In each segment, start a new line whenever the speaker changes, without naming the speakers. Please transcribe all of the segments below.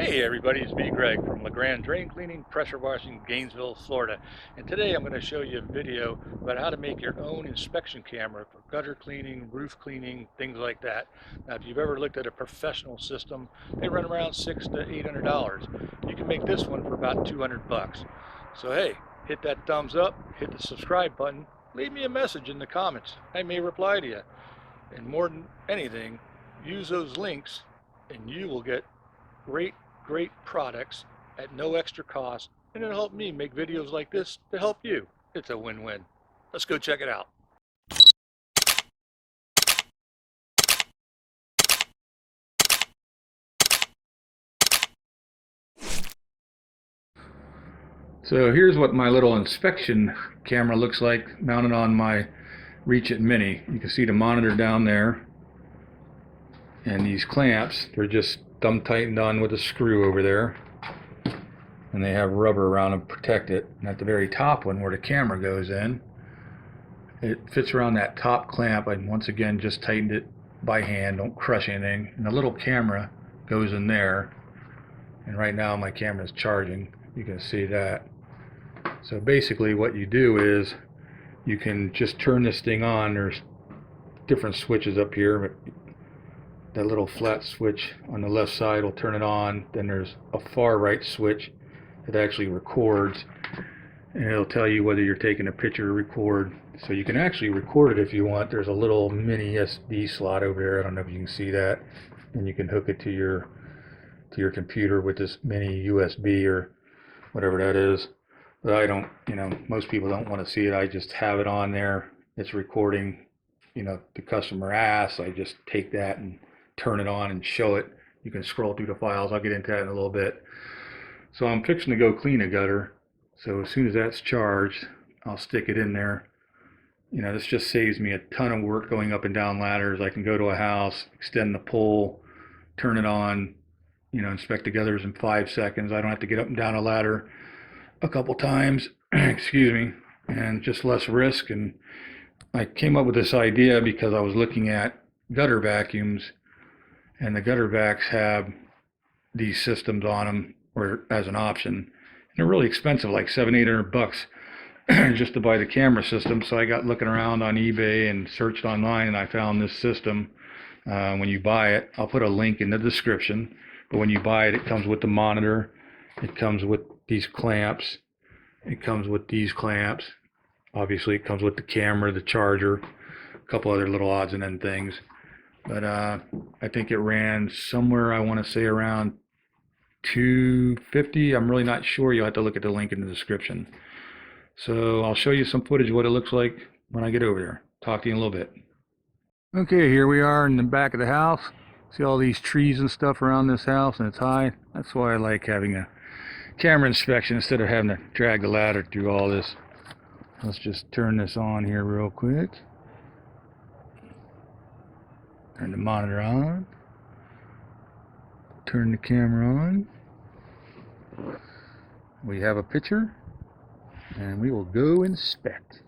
Hey everybody, it's me Greg from LeGrand Drain Cleaning, Pressure Washing, Gainesville, Florida. And today I'm going to show you a video about how to make your own inspection camera for gutter cleaning, roof cleaning, things like that. Now if you've ever looked at a professional system, they run around $600 to $800. You can make this one for about 200 bucks. So hey, hit that thumbs up, hit the subscribe button, leave me a message in the comments. I may reply to you. And more than anything, use those links and you will get great products at no extra cost, and it'll help me make videos like this to help you. It's a win-win. Let's go check it out. So here's what my little inspection camera looks like mounted on my Reach It Mini. You can see the monitor down there, and these clamps, they're just thumb tightened on with a screw over there, and they have rubber around them to protect it. And at the very top one where the camera goes in, it fits around that top clamp. I once again just tightened it by hand, don't crush anything. And the little camera goes in there, and right now my camera is charging. You can see that. So basically what you do is you can just turn this thing on. There's different switches up here, but that little flat switch on the left side will turn it on. Then there's a far right switch that actually records, and it'll tell you whether you're taking a picture or record. So you can actually record it if you want. There's a little mini SD slot over there. I don't know if you can see that. And you can hook it to your computer with this mini USB or whatever that is. But I don't, most people don't want to see it. I just have it on there. It's recording, the customer asks. I just take that and turn it on and show it. You can scroll through the files. I'll get into that in a little bit. So I'm fixing to go clean a gutter. So as soon as that's charged, I'll stick it in there. This just saves me a ton of work going up and down ladders. I can go to a house, extend the pole, turn it on, inspect the gutters in 5 seconds. I don't have to get up and down a ladder a couple times, excuse me, and just less risk. And I came up with this idea because I was looking at gutter vacuums, and the gutter vacs have these systems on them, or as an option. And they're really expensive, like $700-800 just to buy the camera system. So I got looking around on eBay and searched online, and I found this system. When you buy it, I'll put a link in the description, but when you buy it, it comes with the monitor, it comes with these clamps, it comes with these clamps, obviously it comes with the camera, the charger, a couple other little odds and end things. But I think it ran somewhere, I want to say around $250. I'm really not sure. You'll have to look at the link in the description. So I'll show you some footage of what it looks like when I get over there. Talk to you in a little bit. Okay, here we are in the back of the house. See all these trees and stuff around this house, and it's high. That's why I like having a camera inspection instead of having to drag the ladder through all this. Let's just turn this on here real quick. Turn the monitor on. Turn the camera on. We have a picture, and we will go inspect.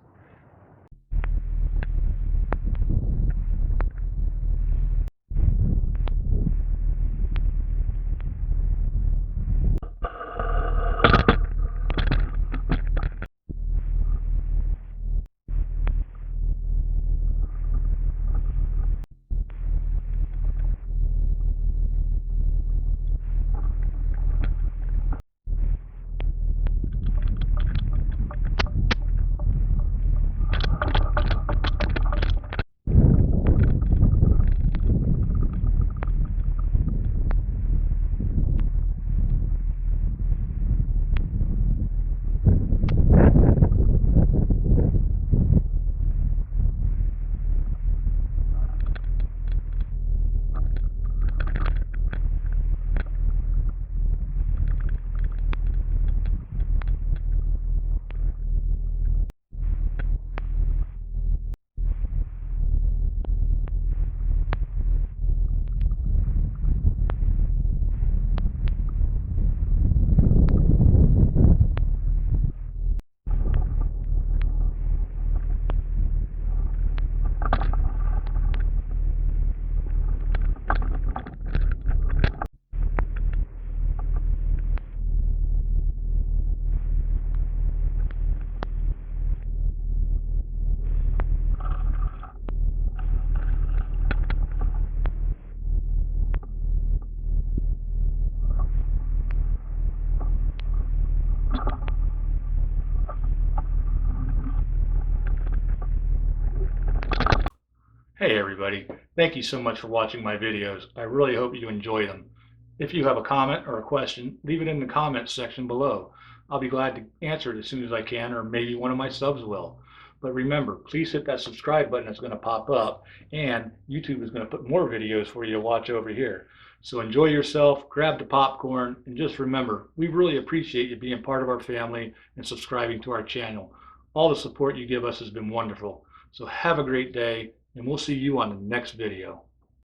Hey everybody, thank you so much for watching my videos. I really hope you enjoy them. If you have a comment or a question, leave it in the comments section below. I'll be glad to answer it as soon as I can, or maybe one of my subs will. But remember, please hit that subscribe button that's going to pop up, and YouTube is going to put more videos for you to watch over here. So enjoy yourself, grab the popcorn, and just remember, we really appreciate you being part of our family and subscribing to our channel. All the support you give us has been wonderful. So have a great day, and we'll see you on the next video.